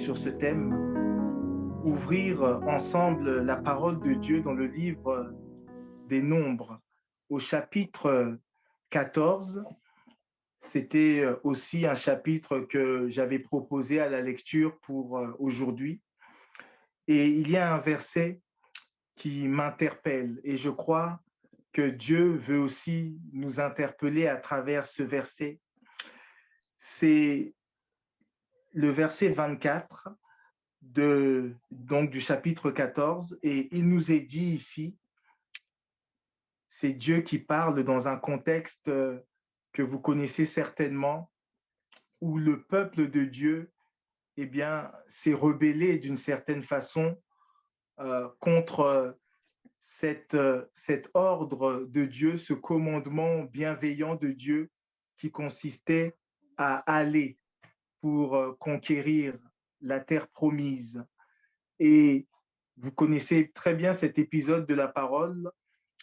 sur ce thème, ouvrir ensemble la parole de Dieu dans le livre des Nombres, au chapitre 14. C'était aussi un chapitre que j'avais proposé à la lecture pour aujourd'hui. Et il y a un verset qui m'interpelle et je crois que Dieu veut aussi nous interpeller à travers ce verset. C'est le verset 24 donc du chapitre 14, et il nous est dit ici, c'est Dieu qui parle dans un contexte que vous connaissez certainement, où le peuple de Dieu, eh bien, s'est rebellé d'une certaine façon contre cet ordre de Dieu, ce commandement bienveillant de Dieu qui consistait à aller pour conquérir la terre promise. Et vous connaissez très bien cet épisode de la parole.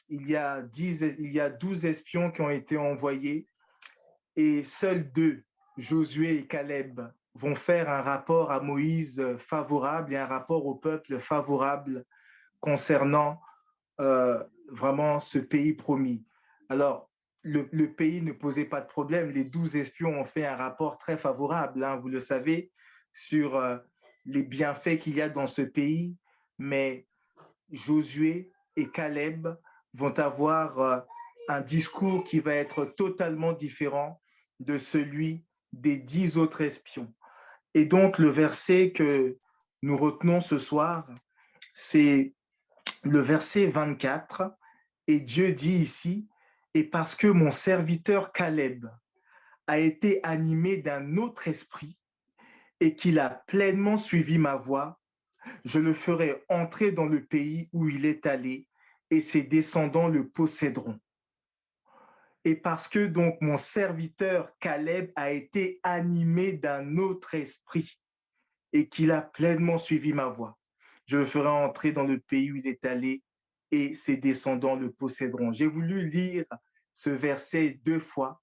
Il y a 12 espions qui ont été envoyés et seuls deux, Josué et Caleb, vont faire un rapport à Moïse favorable et un rapport au peuple favorable concernant vraiment ce pays promis. Alors, le pays ne posait pas de problème. Les 12 espions ont fait un rapport très favorable, hein, vous le savez, sur les bienfaits qu'il y a dans ce pays. Mais Josué et Caleb vont avoir un discours qui va être totalement différent de celui des 10 autres espions. Et donc, le verset que nous retenons ce soir, c'est le verset 24. Et Dieu dit ici, et parce que mon serviteur Caleb a été animé d'un autre esprit et qu'il a pleinement suivi ma voie, je le ferai entrer dans le pays où il est allé et ses descendants le posséderont. Et parce que donc mon serviteur Caleb a été animé d'un autre esprit et qu'il a pleinement suivi ma voie, je le ferai entrer dans le pays où il est allé et ses descendants le posséderont. J'ai voulu lire ce verset 2 fois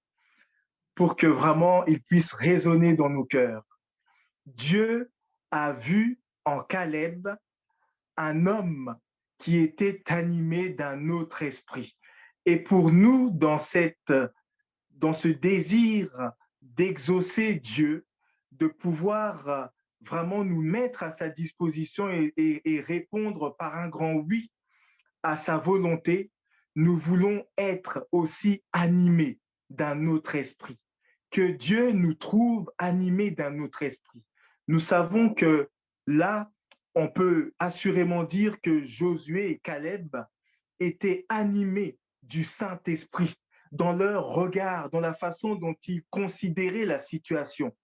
pour que vraiment il puisse résonner dans nos cœurs. Dieu a vu en Caleb un homme qui était animé d'un autre esprit. Et pour nous, dans ce désir d'exaucer Dieu, de pouvoir vraiment nous mettre à sa disposition et répondre par un grand oui à sa volonté, nous voulons être aussi animés d'un autre esprit. Que Dieu nous trouve animés d'un autre esprit. Nous savons que là, on peut assurément dire que Josué et Caleb étaient animés du Saint-Esprit dans leur regard, dans la façon dont ils considéraient la situation.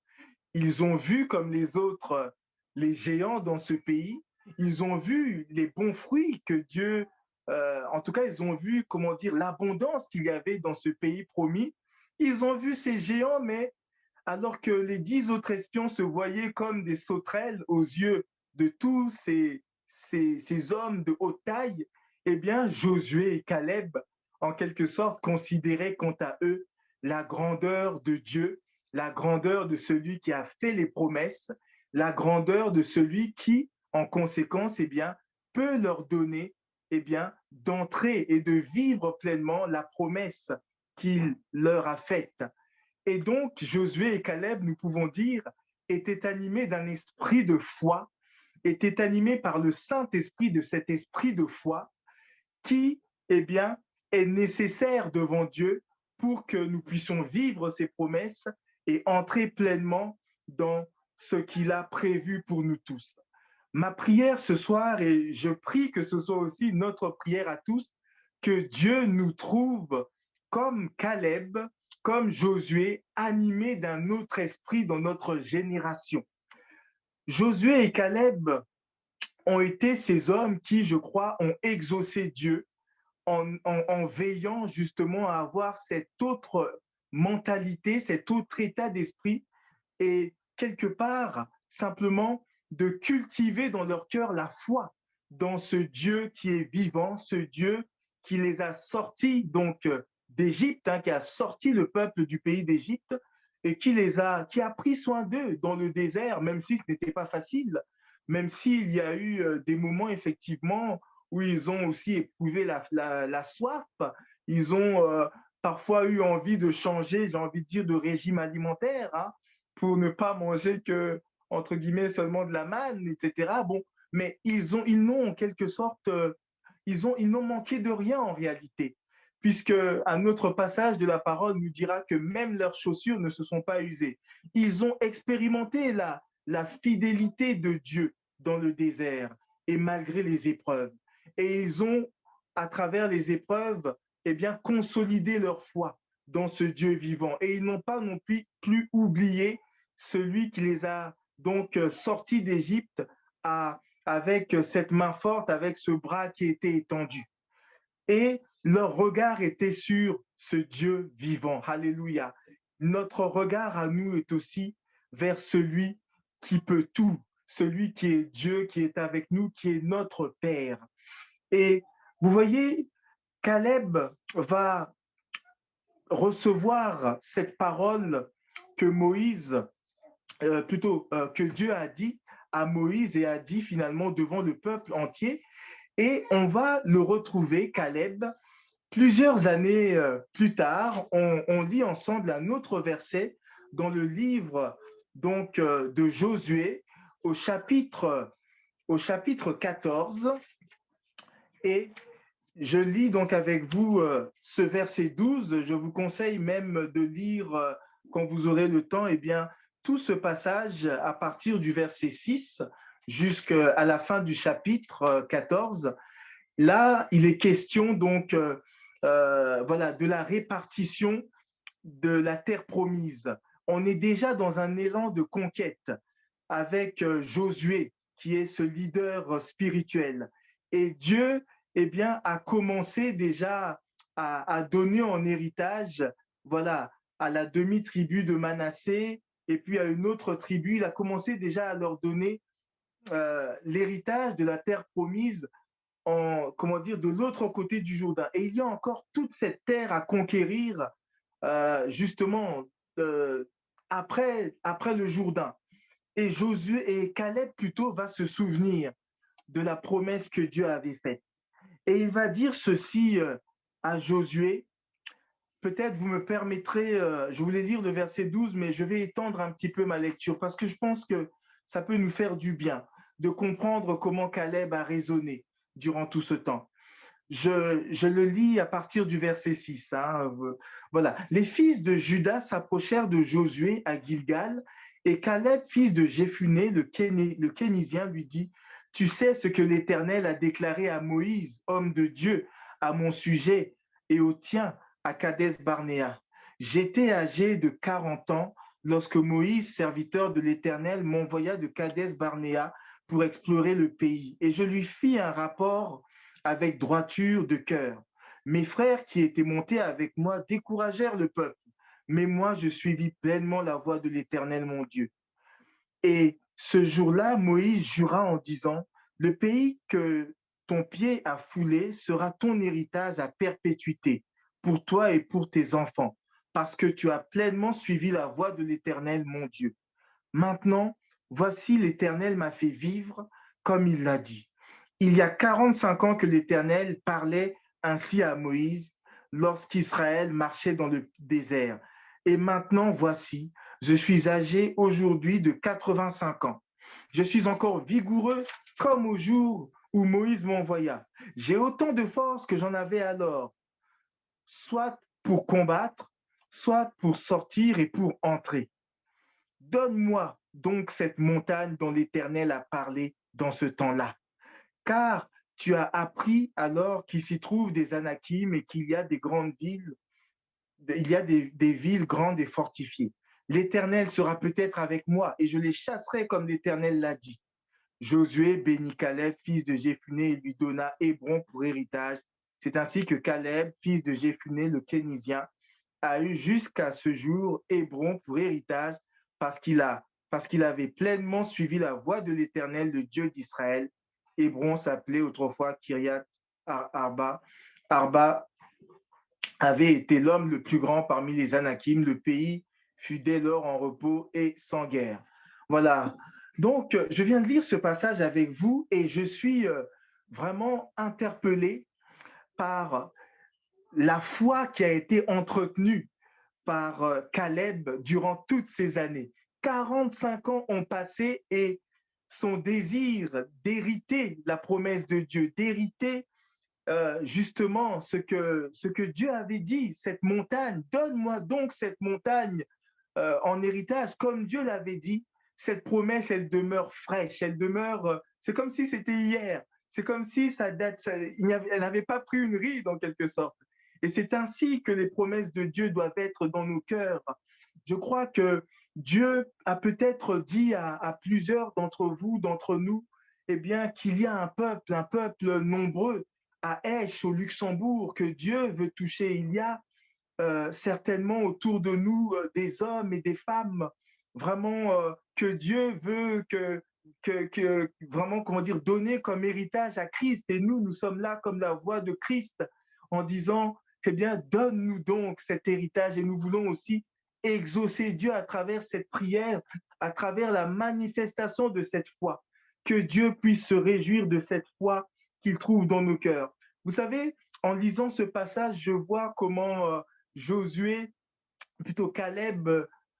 Ils ont vu comme les autres les géants dans ce pays. Ils ont vu les bons fruits que Dieu, en tout cas, ils ont vu, comment dire, l'abondance qu'il y avait dans ce pays promis. Ils ont vu ces géants, mais alors que les 10 autres espions se voyaient comme des sauterelles aux yeux de tous ces hommes de haute taille, eh bien, Josué et Caleb, en quelque sorte, considéraient quant à eux la grandeur de Dieu, la grandeur de celui qui a fait les promesses, la grandeur de celui qui, en conséquence, eh bien, peut leur donner eh bien, d'entrer et de vivre pleinement la promesse qu'il leur a faite. Et donc, Josué et Caleb, nous pouvons dire, étaient animés d'un esprit de foi, étaient animés par le Saint-Esprit, de cet esprit de foi qui, eh bien, est nécessaire devant Dieu pour que nous puissions vivre ses promesses et entrer pleinement dans ce qu'il a prévu pour nous tous. Ma prière ce soir, et je prie que ce soit aussi notre prière à tous, que Dieu nous trouve comme Caleb, comme Josué, animés d'un autre esprit dans notre génération. Josué et Caleb ont été ces hommes qui, je crois, ont exaucé Dieu en veillant justement à avoir cette autre mentalité, cet autre état d'esprit et quelque part simplement de cultiver dans leur cœur la foi dans ce Dieu qui est vivant, ce Dieu qui les a sortis donc d'Égypte, hein, qui a sorti le peuple du pays d'Égypte et qui a pris soin d'eux dans le désert, même si ce n'était pas facile, même s'il y a eu des moments effectivement où ils ont aussi éprouvé la soif, ils ont parfois eu envie de changer, j'ai envie de dire, de régime alimentaire, hein, pour ne pas manger que, entre guillemets, seulement de la manne, etc. Bon, mais ils n'ont en quelque sorte, ils n'ont manqué de rien en réalité, puisque un autre passage de la parole nous dira que même leurs chaussures ne se sont pas usées. Ils ont expérimenté la fidélité de Dieu dans le désert et malgré les épreuves. Et ils ont, à travers les épreuves, eh bien, consolidé leur foi dans ce Dieu vivant. Et ils n'ont pas non plus oublié celui qui les a donc sortis d'Égypte avec cette main forte, avec ce bras qui était étendu. Et leur regard était sur ce Dieu vivant. Alléluia. Notre regard à nous est aussi vers celui qui peut tout, celui qui est Dieu, qui est avec nous, qui est notre Père. Et vous voyez, Caleb va recevoir cette parole que que Dieu a dit à Moïse et a dit finalement devant le peuple entier. Et on va le retrouver, Caleb, plusieurs années plus tard. On lit ensemble un autre verset dans le livre donc, de Josué au chapitre 14. Et je lis donc avec vous ce verset 12. Je vous conseille même de lire, quand vous aurez le temps, eh bien, tout ce passage à partir du verset 6 jusqu'à la fin du chapitre 14. Là, il est question donc voilà, de la répartition de la terre promise. On est déjà dans un élan de conquête avec Josué, qui est ce leader spirituel. Et Dieu, eh bien, a commencé déjà à donner en héritage, voilà, à la demi-tribu de Manassé, et puis à une autre tribu, il a commencé déjà à leur donner l'héritage de la terre promise comment dire, de l'autre côté du Jourdain. Et il y a encore toute cette terre à conquérir, justement, euh, après le Jourdain. Et Josué et Caleb plutôt va se souvenir de la promesse que Dieu avait faite. Et il va dire ceci à Josué. Peut-être vous me permettrez, je voulais lire le verset 12, mais je vais étendre un petit peu ma lecture parce que je pense que ça peut nous faire du bien de comprendre comment Caleb a raisonné durant tout ce temps. Je le lis à partir du verset 6. Hein, voilà. Les fils de Juda s'approchèrent de Josué à Gilgal, et Caleb, fils de Jéphuné, le Kénisien, lui dit, tu sais ce que l'Éternel a déclaré à Moïse, homme de Dieu, à mon sujet et au tien, à Kadès Barnéa. J'étais âgé de 40 ans lorsque Moïse, serviteur de l'Éternel, m'envoya de Kadès Barnéa pour explorer le pays, et je lui fis un rapport avec droiture de cœur. Mes frères qui étaient montés avec moi découragèrent le peuple, mais moi je suivis pleinement la voie de l'Éternel mon Dieu. Et ce jour-là, Moïse jura en disant, le pays que ton pied a foulé sera ton héritage à perpétuité, pour toi et pour tes enfants, parce que tu as pleinement suivi la voie de l'Éternel mon Dieu. Maintenant, voici l'Éternel m'a fait vivre comme il l'a dit. Il y a 45 ans que l'Éternel parlait ainsi à Moïse lorsqu'Israël marchait dans le désert. Et maintenant, voici, je suis âgé aujourd'hui de 85 ans. Je suis encore vigoureux comme au jour où Moïse m'envoya. J'ai autant de force que j'en avais alors, soit pour combattre, soit pour sortir et pour entrer. Donne-moi donc cette montagne dont l'Éternel a parlé dans ce temps-là. Car tu as appris alors qu'il s'y trouve des Anakim et qu'il y a des grandes villes, il y a des villes grandes et fortifiées. L'Éternel sera peut-être avec moi et je les chasserai comme l'Éternel l'a dit. Josué bénit Caleb, fils de Jéphuné, et lui donna Hébron pour héritage. C'est ainsi que Caleb, fils de Jéphuné, le Kénisien, a eu jusqu'à ce jour Hébron pour héritage parce qu'il avait pleinement suivi la voie de l'Éternel, le Dieu d'Israël. Hébron s'appelait autrefois Kiriath Arba. Arba avait été l'homme le plus grand parmi les Anakim. Le pays fut dès lors en repos et sans guerre. Voilà. Donc, je viens de lire ce passage avec vous et je suis vraiment interpellé par la foi qui a été entretenue par Caleb durant toutes ces années. 45 ans ont passé et son désir d'hériter la promesse de Dieu, d'hériter justement ce que Dieu avait dit, cette montagne, donne-moi donc cette montagne en héritage, comme Dieu l'avait dit, cette promesse, elle demeure fraîche, elle demeure, c'est comme si c'était hier, c'est comme si ça date, elle n'avait pas pris une ride en quelque sorte. Et c'est ainsi que les promesses de Dieu doivent être dans nos cœurs. Je crois que Dieu a peut-être dit à plusieurs d'entre vous, d'entre nous, eh bien, qu'il y a un peuple nombreux à Esch, au Luxembourg, que Dieu veut toucher. Il y a certainement autour de nous des hommes et des femmes vraiment que Dieu veut vraiment, comment dire, donner comme héritage à Christ. Et nous sommes là comme la voix de Christ en disant, eh bien, donne-nous donc cet héritage et nous voulons aussi exaucer Dieu à travers cette prière, à travers la manifestation de cette foi, que Dieu puisse se réjouir de cette foi qu'il trouve dans nos cœurs. Vous savez, en lisant ce passage, je vois comment Josué, plutôt Caleb,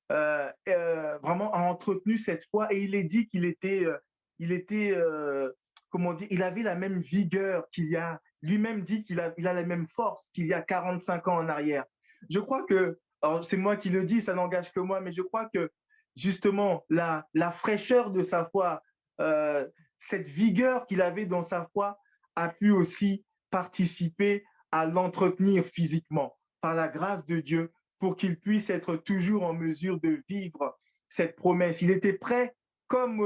vraiment a entretenu cette foi et il est dit il était comment dire, il avait la même vigueur qu'il y a, lui-même dit il a la même force qu'il y a 45 ans en arrière. Je crois que, c'est moi qui le dis, ça n'engage que moi, mais je crois que justement la fraîcheur de sa foi, cette vigueur qu'il avait dans sa foi a pu aussi participer à l'entretenir physiquement par la grâce de Dieu pour qu'il puisse être toujours en mesure de vivre cette promesse. Il était prêt, comme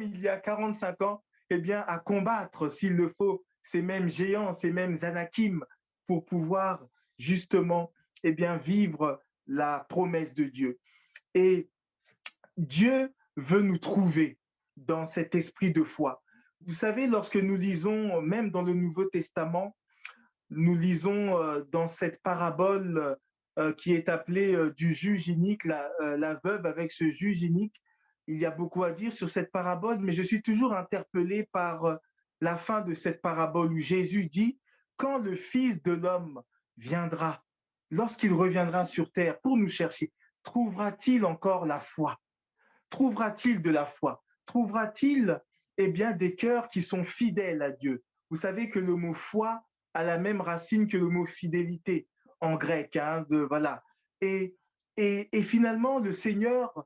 il y a 45 ans, eh bien, à combattre, s'il le faut, ces mêmes géants, ces mêmes anakim, pour pouvoir justement eh bien, vivre la promesse de Dieu. Et Dieu veut nous trouver dans cet esprit de foi. Vous savez, lorsque nous lisons, même dans le Nouveau Testament, nous lisons dans cette parabole qui est appelée du juge inique, la veuve avec ce juge inique. Il y a beaucoup à dire sur cette parabole, mais je suis toujours interpellé par la fin de cette parabole où Jésus dit, quand le Fils de l'homme viendra, lorsqu'il reviendra sur terre pour nous chercher, trouvera-t-il encore la foi? Trouvera-t-il de la foi? Trouvera-t-il eh bien, des cœurs qui sont fidèles à Dieu? Vous savez que le mot foi a la même racine que le mot fidélité en grec. Hein, voilà. Et finalement, le Seigneur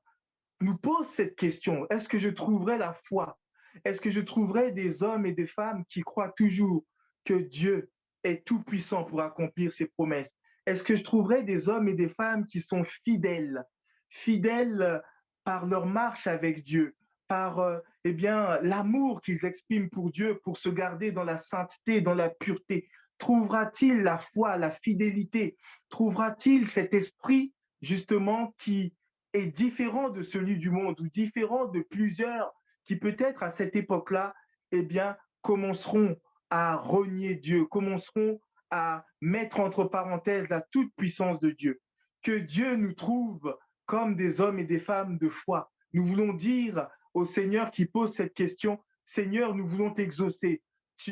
nous pose cette question. Est-ce que je trouverai la foi? Est-ce que je trouverai des hommes et des femmes qui croient toujours que Dieu est tout-puissant pour accomplir ses promesses? Est-ce que je trouverai des hommes et des femmes qui sont fidèles, fidèles par leur marche avec Dieu, par eh bien l'amour qu'ils expriment pour Dieu, pour se garder dans la sainteté, dans la pureté? Trouvera-t-il la foi, la fidélité? Trouvera-t-il cet esprit justement qui est différent de celui du monde ou différent de plusieurs qui peut-être à cette époque-là, eh bien, commenceront à renier Dieu, commenceront à mettre entre parenthèses la toute-puissance de Dieu? Que Dieu nous trouve comme des hommes et des femmes de foi. Nous voulons dire au Seigneur qui pose cette question, Seigneur, nous voulons t'exaucer.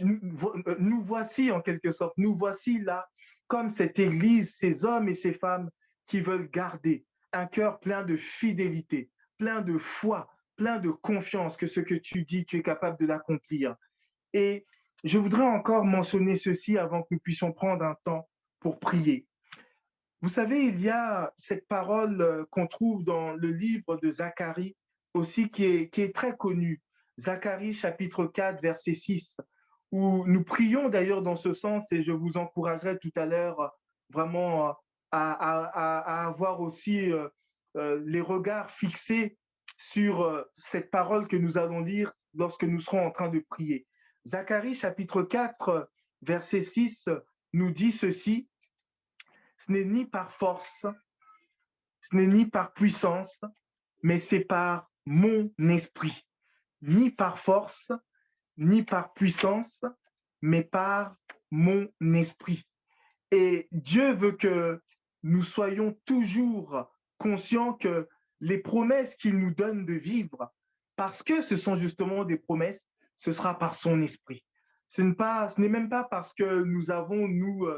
Nous voici en quelque sorte, nous voici là, comme cette Église, ces hommes et ces femmes qui veulent garder un cœur plein de fidélité, plein de foi, plein de confiance que ce que tu dis, tu es capable de l'accomplir. Et je voudrais encore mentionner ceci avant que nous puissions prendre un temps pour prier. Vous savez, il y a cette parole qu'on trouve dans le livre de Zacharie aussi qui est très connue. Zacharie chapitre 4, verset 6, où nous prions d'ailleurs dans ce sens et je vous encouragerai tout à l'heure vraiment à avoir aussi les regards fixés sur cette parole que nous allons lire lorsque nous serons en train de prier. Zacharie chapitre 4, verset 6 nous dit ceci, ce n'est ni par force, ce n'est ni par puissance, mais c'est par mon esprit. Ni par force, ni par puissance, mais par mon esprit. Et Dieu veut que nous soyons toujours conscients que les promesses qu'il nous donne de vivre, parce que ce sont justement des promesses, ce sera par son esprit. Ce n'est même pas parce que nous avons, nous,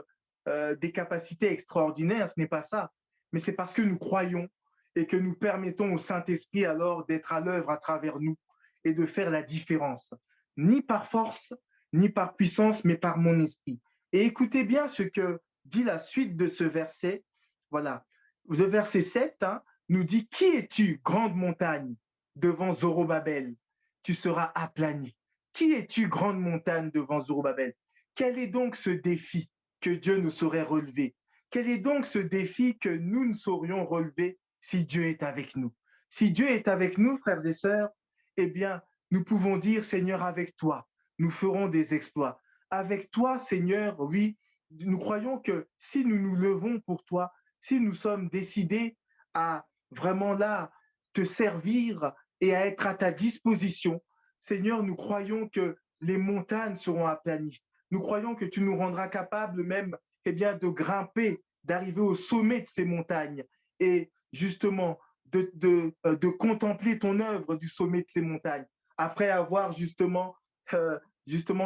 des capacités extraordinaires, ce n'est pas ça, mais c'est parce que nous croyons et que nous permettons au Saint-Esprit alors d'être à l'œuvre à travers nous et de faire la différence, ni par force, ni par puissance, mais par mon esprit. Et écoutez bien ce que dit la suite de ce verset. Voilà, le verset 7 hein, nous dit, qui es-tu, grande montagne, devant Zorobabel? Tu seras aplani. Qui es-tu, grande montagne, devant Zorobabel? Quel est donc ce défi que Dieu nous saurait relever? Quel est donc ce défi que nous ne saurions relever si Dieu est avec nous? Si Dieu est avec nous, frères et sœurs, eh bien, nous pouvons dire, Seigneur, avec toi, nous ferons des exploits. Avec toi, Seigneur, oui, nous croyons que si nous nous levons pour toi, si nous sommes décidés à vraiment là te servir et à être à ta disposition, Seigneur, nous croyons que les montagnes seront aplanies. Nous croyons que tu nous rendras capables même eh bien, de grimper, d'arriver au sommet de ces montagnes et justement de contempler ton œuvre du sommet de ces montagnes après avoir justement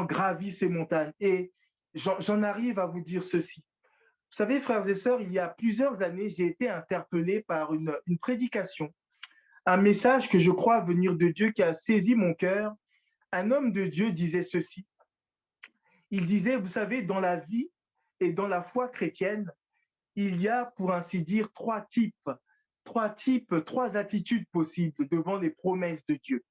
gravi ces montagnes. Et j'en arrive à vous dire ceci. Vous savez, frères et sœurs, il y a plusieurs années, j'ai été interpellé par une prédication, un message que je crois venir de Dieu qui a saisi mon cœur. Un homme de Dieu disait ceci. Il disait, vous savez, dans la vie et dans la foi chrétienne, il y a, pour ainsi dire, trois attitudes possibles devant les promesses de Dieu.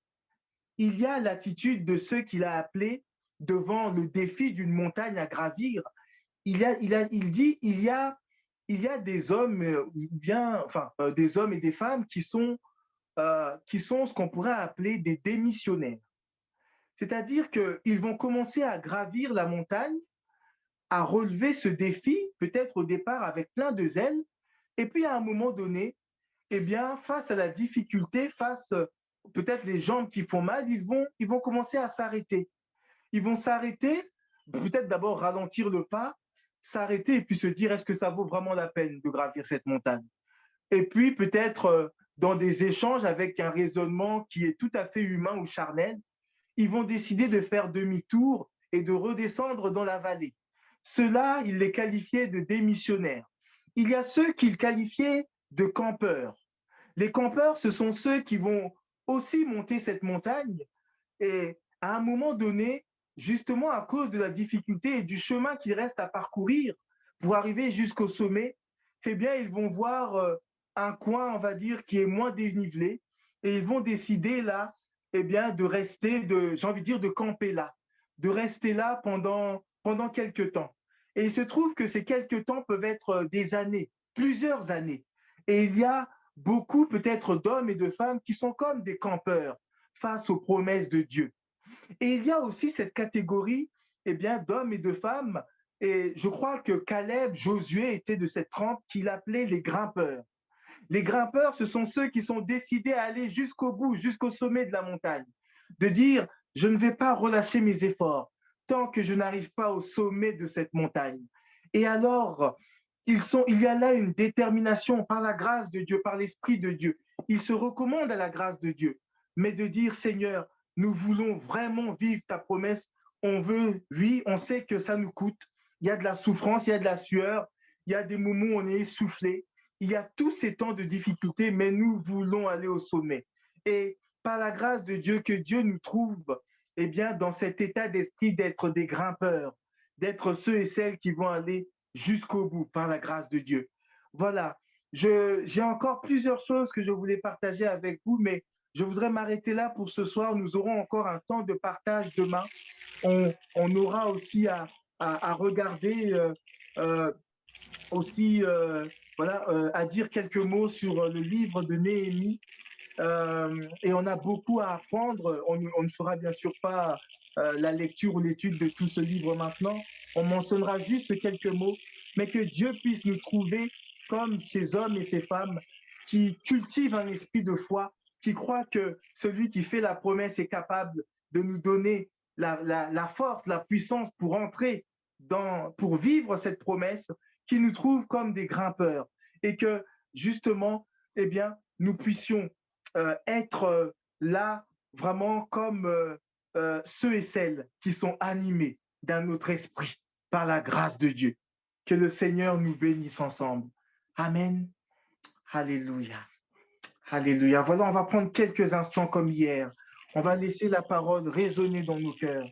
Il y a l'attitude de ceux qu'il a appelés devant le défi d'une montagne à gravir. Il dit, il y a des hommes, des hommes et des femmes qui sont ce qu'on pourrait appeler des démissionnaires. C'est-à-dire qu'ils vont commencer à gravir la montagne, à relever ce défi, peut-être au départ avec plein de zèle, et puis à un moment donné, eh bien, face à la difficulté, face peut-être les jambes qui font mal, ils vont commencer à s'arrêter. Ils vont s'arrêter, peut-être d'abord ralentir le pas, s'arrêter et puis se dire est-ce que ça vaut vraiment la peine de gravir cette montagne? Et puis peut-être dans des échanges avec un raisonnement qui est tout à fait humain ou charnel, ils vont décider de faire demi-tour et de redescendre dans la vallée. Ceux-là, il les qualifiait de démissionnaires. Il y a ceux qu'il qualifiait de campeurs. Les campeurs, ce sont ceux qui vont aussi monter cette montagne et à un moment donné, justement à cause de la difficulté et du chemin qu'il reste à parcourir pour arriver jusqu'au sommet, eh bien, ils vont voir un coin, on va dire, qui est moins dénivelé et ils vont décider là, eh bien, de rester, j'ai envie de dire, de camper là, de rester là pendant quelques temps. Et il se trouve que ces quelques temps peuvent être des années, plusieurs années. Et il y a beaucoup peut-être d'hommes et de femmes qui sont comme des campeurs face aux promesses de Dieu. Et il y a aussi cette catégorie eh bien, d'hommes et de femmes, et je crois que Caleb, Josué étaient de cette trempe qu'il appelait les grimpeurs. Les grimpeurs, ce sont ceux qui sont décidés à aller jusqu'au bout, jusqu'au sommet de la montagne, de dire, je ne vais pas relâcher mes efforts tant que je n'arrive pas au sommet de cette montagne. Et alors, il y a là une détermination par la grâce de Dieu, par l'Esprit de Dieu. Ils se recommandent à la grâce de Dieu, mais de dire, Seigneur, nous voulons vraiment vivre ta promesse. On veut, oui, on sait que ça nous coûte. Il y a de la souffrance, il y a de la sueur, il y a des moments où on est essoufflé. Il y a tous ces temps de difficulté, mais nous voulons aller au sommet. Et par la grâce de Dieu, que Dieu nous trouve eh bien, dans cet état d'esprit d'être des grimpeurs, d'être ceux et celles qui vont aller jusqu'au bout par la grâce de Dieu. Voilà, j'ai encore plusieurs choses que je voulais partager avec vous, mais je voudrais m'arrêter là pour ce soir. Nous aurons encore un temps de partage demain. On aura aussi à regarder aussi, voilà, à dire quelques mots sur le livre de Néhémie. Et on a beaucoup à apprendre. On ne fera bien sûr pas la lecture ou l'étude de tout ce livre maintenant. On mentionnera juste quelques mots, mais que Dieu puisse nous trouver comme ces hommes et ces femmes qui cultivent un esprit de foi, qui croient que celui qui fait la promesse est capable de nous donner la force, la puissance pour entrer pour vivre cette promesse, qui nous trouve comme des grimpeurs et que justement eh bien, nous puissions être là vraiment comme ceux et celles qui sont animés d'un autre esprit par la grâce de Dieu. Que le Seigneur nous bénisse ensemble. Amen. Alléluia. Alléluia. Voilà, on va prendre quelques instants comme hier. On va laisser la parole résonner dans nos cœurs.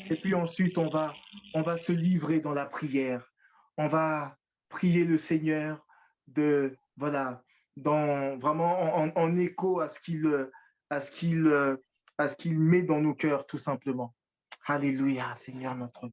Et puis ensuite, on va se livrer dans la prière. On va prier le Seigneur de, voilà, vraiment en écho à ce qu'il, à ce qu'il met dans nos cœurs, tout simplement. Alléluia, Seigneur notre